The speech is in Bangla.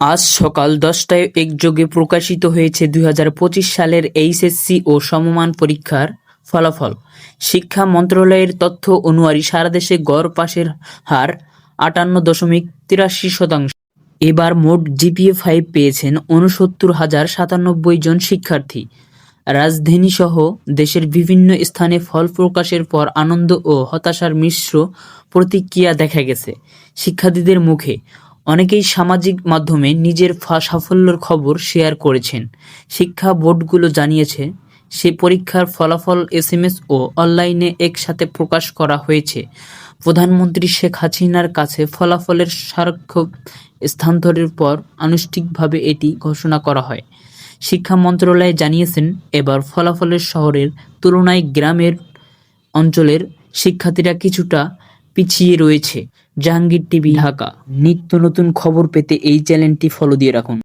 আজ সকাল ১০টায় একযোগে প্রকাশিত হয়েছে ২০২৫ সালের এইচএসসি ও সমমান পরীক্ষার ফলাফল। শিক্ষা মন্ত্রণালয়ের তথ্য অনুযায়ী সারা দেশে গড় পাসের হার ৫৮.৮৩%। এবার মোট জিপিএ-৫ পেয়েছেন ৬৯,০৯৭ জন শিক্ষার্থী। রাজধানীসহ দেশের বিভিন্ন স্থানে ফল প্রকাশের পর আনন্দ ও হতাশার মিশ্র প্রতিক্রিয়া দেখা গেছে শিক্ষার্থীদের মুখে। অনেকেই সামাজিক মাধ্যমে নিজের সাফল্যের খবর শেয়ার করেছেন। শিক্ষা বোর্ডগুলো জানিয়েছে, সে পরীক্ষার ফলাফল এসএমএস ও অনলাইনে একসাথে প্রকাশ করা হয়েছে। প্রধানমন্ত্রী শেখ হাসিনার কাছে ফলাফলের স্মারক স্থানান্তরের পর আনুষ্ঠানিকভাবে এটি ঘোষণা করা হয়। শিক্ষা মন্ত্রণালয় জানিয়েছেন, এবার ফলাফলের শহরের তুলনায় গ্রামের অঞ্চলের শিক্ষার্থীরা কিছুটা পিছিয়ে রয়েছে। জাহাঙ্গীর টিভি, ঢাকা। নিত্য নতুন খবর পেতে এই চ্যানেলটি ফলো দিয়ে রাখুন।